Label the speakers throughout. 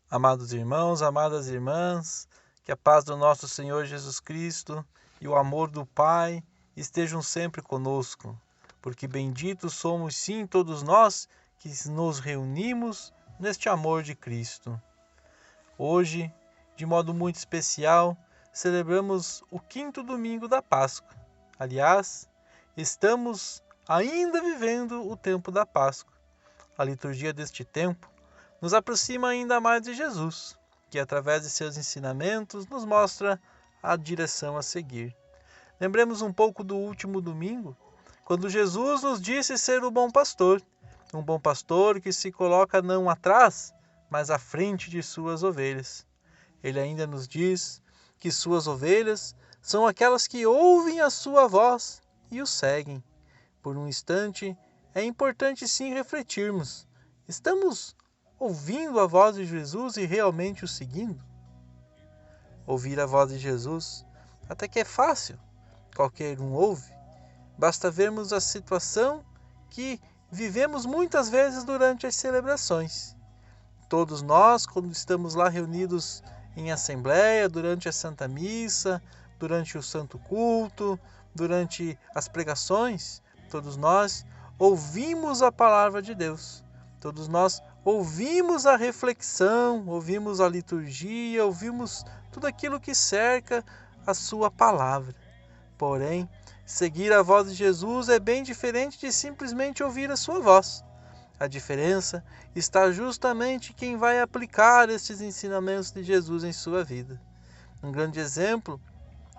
Speaker 1: Amados irmãos, amadas irmãs, que a paz do nosso Senhor Jesus Cristo e o amor do Pai estejam sempre conosco, porque benditos somos sim todos nós que nos reunimos neste amor de Cristo. Hoje, de modo muito especial, celebramos o 5º domingo da Páscoa. Aliás, estamos ainda vivendo o tempo da Páscoa. A liturgia deste tempo nos aproxima ainda mais de Jesus, que através de seus ensinamentos nos mostra a direção a seguir. Lembremos um pouco do último domingo, quando Jesus nos disse ser o bom pastor, um bom pastor que se coloca não atrás, mas à frente de suas ovelhas. Ele ainda nos diz que suas ovelhas são aquelas que ouvem a sua voz e o seguem. Por um instante, é importante sim refletirmos. Estamos ouvindo a voz de Jesus e realmente o seguindo? Ouvir a voz de Jesus até que é fácil, qualquer um ouve. Basta vermos a situação que vivemos muitas vezes durante as celebrações. Todos nós, quando estamos lá reunidos em assembleia, durante a Santa Missa, durante o Santo Culto, durante as pregações, todos nós ouvimos a palavra de Deus. Todos nós ouvimos a reflexão, ouvimos a liturgia, ouvimos tudo aquilo que cerca a sua palavra. Porém, seguir a voz de Jesus é bem diferente de simplesmente ouvir a sua voz. A diferença está justamente em quem vai aplicar esses ensinamentos de Jesus em sua vida. Um grande exemplo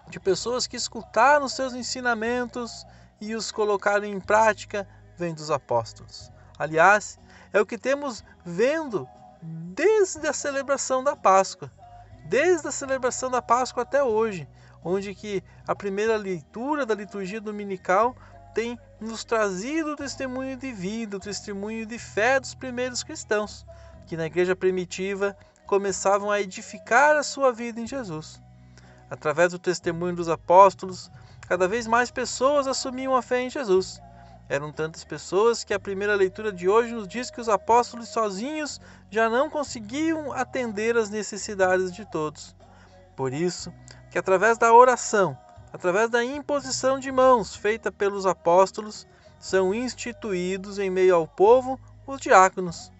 Speaker 1: de pessoas que escutaram seus ensinamentos e os colocaram em prática vem dos apóstolos. Aliás, é o que temos vendo desde a celebração da Páscoa. Desde a celebração da Páscoa até hoje, onde que a primeira leitura da liturgia dominical tem nos trazido o testemunho de vida, o testemunho de fé dos primeiros cristãos, que na igreja primitiva começavam a edificar a sua vida em Jesus. Através do testemunho dos apóstolos, cada vez mais pessoas assumiam a fé em Jesus. Eram tantas pessoas que a primeira leitura de hoje nos diz que os apóstolos sozinhos já não conseguiam atender às necessidades de todos. Por isso, que através da oração, através da imposição de mãos feita pelos apóstolos, são instituídos em meio ao povo os diáconos,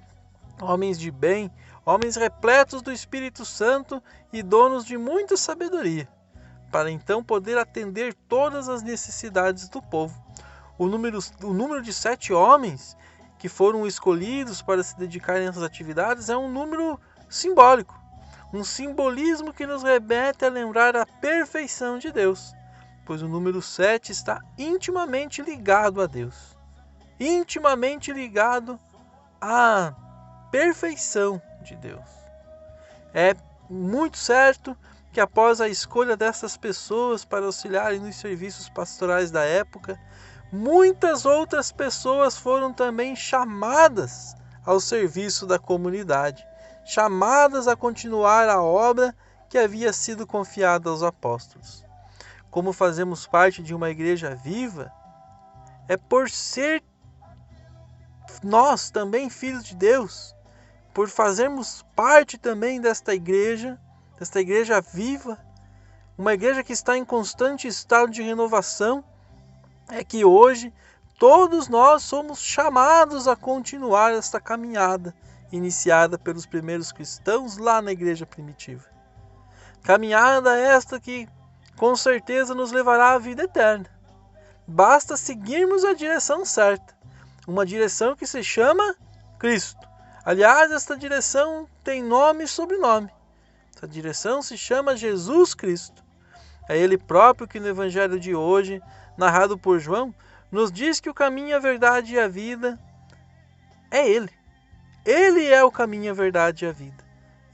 Speaker 1: homens de bem, homens repletos do Espírito Santo e donos de muita sabedoria, para então poder atender todas as necessidades do povo. O número de 7 homens que foram escolhidos para se dedicarem a essas atividades é um número simbólico, um simbolismo que nos remete a lembrar a perfeição de Deus, pois o número 7 está intimamente ligado a Deus, intimamente ligado à perfeição de Deus. É muito certo que após a escolha dessas pessoas para auxiliarem nos serviços pastorais da época, muitas outras pessoas foram também chamadas ao serviço da comunidade, chamadas a continuar a obra que havia sido confiada aos apóstolos. Como fazemos parte de uma igreja viva, é por ser nós também filhos de Deus, por fazermos parte também desta igreja viva, uma igreja que está em constante estado de renovação, é que hoje todos nós somos chamados a continuar esta caminhada iniciada pelos primeiros cristãos lá na igreja primitiva. Caminhada esta que com certeza nos levará à vida eterna. Basta seguirmos a direção certa, uma direção que se chama Cristo. Aliás, esta direção tem nome e sobrenome. Essa direção se chama Jesus Cristo. É Ele próprio que no Evangelho de hoje, narrado por João, nos diz que o caminho, a verdade e a vida é Ele. Ele é o caminho, a verdade e a vida.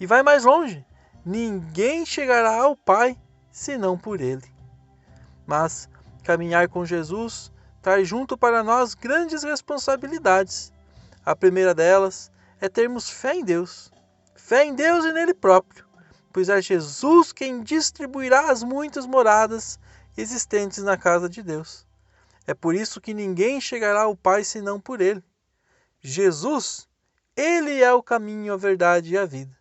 Speaker 1: E vai mais longe. Ninguém chegará ao Pai senão por Ele. Mas caminhar com Jesus traz junto para nós grandes responsabilidades. A primeira delas é termos fé em Deus. Fé em Deus e nele próprio, pois é Jesus quem distribuirá as muitas moradas existentes na casa de Deus. É por isso que ninguém chegará ao Pai senão por Ele. Jesus, Ele é o caminho, a verdade e a vida.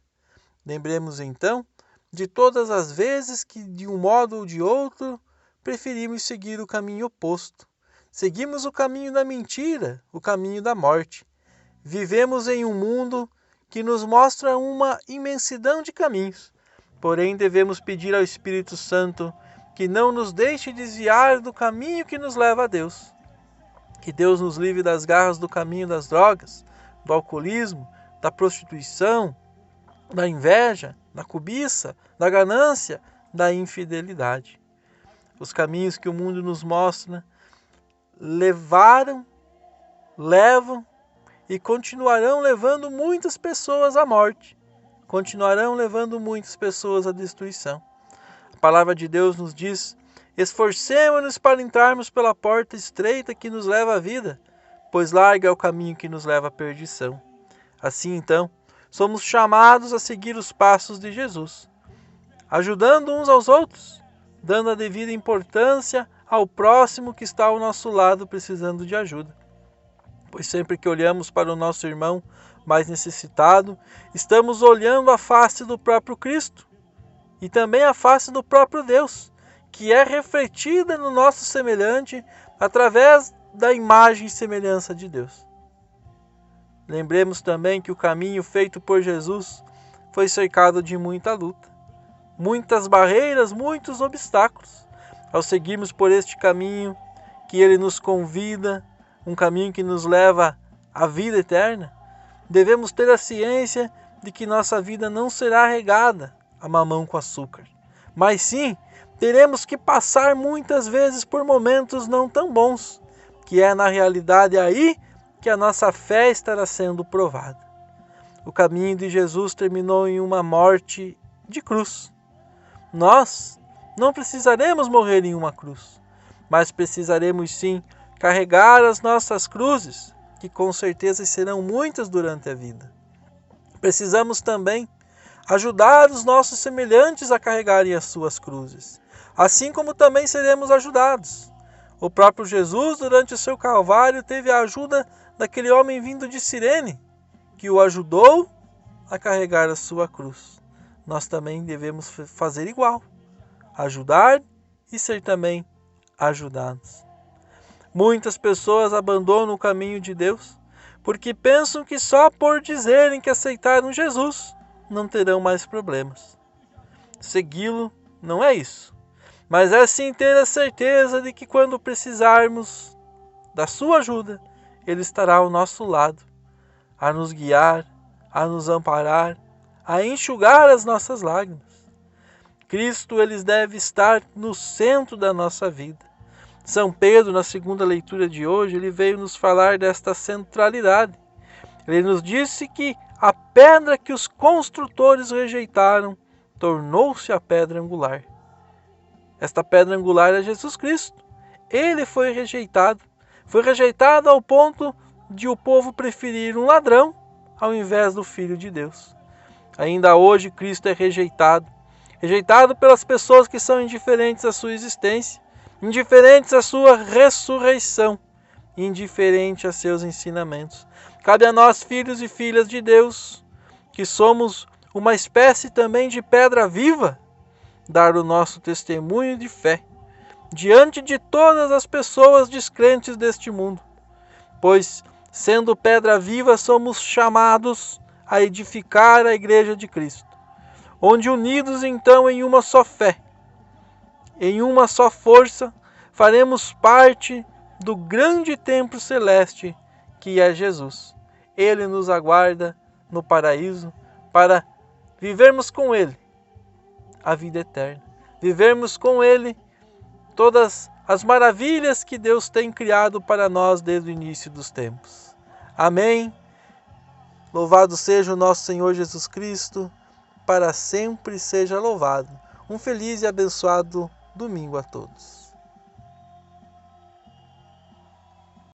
Speaker 1: Lembremos então de todas as vezes que, de um modo ou de outro, preferimos seguir o caminho oposto. Seguimos o caminho da mentira, o caminho da morte. Vivemos em um mundo que nos mostra uma imensidão de caminhos. Porém, devemos pedir ao Espírito Santo que não nos deixe desviar do caminho que nos leva a Deus. Que Deus nos livre das garras do caminho das drogas, do alcoolismo, da prostituição, da inveja, da cobiça, da ganância, da infidelidade. Os caminhos que o mundo nos mostra levam e continuarão levando muitas pessoas à morte, continuarão levando muitas pessoas à destruição. A palavra de Deus nos diz: esforcemo-nos para entrarmos pela porta estreita que nos leva à vida, pois largo é o caminho que nos leva à perdição. Assim, então, somos chamados a seguir os passos de Jesus, ajudando uns aos outros, dando a devida importância ao próximo que está ao nosso lado precisando de ajuda. Pois sempre que olhamos para o nosso irmão mais necessitado, estamos olhando a face do próprio Cristo e também a face do próprio Deus, que é refletida no nosso semelhante através da imagem e semelhança de Deus. Lembremos também que o caminho feito por Jesus foi cercado de muita luta, muitas barreiras, muitos obstáculos. Ao seguirmos por este caminho que Ele nos convida, um caminho que nos leva à vida eterna, devemos ter a ciência de que nossa vida não será regada a mamão com açúcar, mas sim teremos que passar muitas vezes por momentos não tão bons, que é na realidade aí que a nossa fé estará sendo provada. O caminho de Jesus terminou em uma morte de cruz. Nós não precisaremos morrer em uma cruz, mas precisaremos sim carregar as nossas cruzes, que com certeza serão muitas durante a vida. Precisamos também ajudar os nossos semelhantes a carregarem as suas cruzes, assim como também seremos ajudados. O próprio Jesus, durante o seu Calvário, teve a ajuda daquele homem vindo de Cirene, que o ajudou a carregar a sua cruz. Nós também devemos fazer igual, ajudar e ser também ajudados. Muitas pessoas abandonam o caminho de Deus porque pensam que só por dizerem que aceitaram Jesus não terão mais problemas. Segui-lo não é isso, mas é sim ter a certeza de que quando precisarmos da sua ajuda, Ele estará ao nosso lado, a nos guiar, a nos amparar, a enxugar as nossas lágrimas. Cristo, Ele deve estar no centro da nossa vida. São Pedro, na segunda leitura de hoje, ele veio nos falar desta centralidade. Ele nos disse que a pedra que os construtores rejeitaram tornou-se a pedra angular. Esta pedra angular é Jesus Cristo. Ele foi rejeitado ao ponto de o povo preferir um ladrão ao invés do Filho de Deus. Ainda hoje Cristo é rejeitado pelas pessoas que são indiferentes à sua existência, indiferentes à sua ressurreição, indiferentes a seus ensinamentos. Cabe a nós, filhos e filhas de Deus, que somos uma espécie também de pedra viva, dar o nosso testemunho de fé diante de todas as pessoas descrentes deste mundo, pois, sendo pedra viva, somos chamados a edificar a Igreja de Cristo, onde unidos então em uma só fé, em uma só força, faremos parte do grande templo celeste que é Jesus. Ele nos aguarda no paraíso para vivermos com Ele a vida eterna, vivermos com Ele todas as maravilhas que Deus tem criado para nós desde o início dos tempos. Amém. Louvado seja o nosso Senhor Jesus Cristo, para sempre seja louvado. Um feliz e abençoado domingo a todos.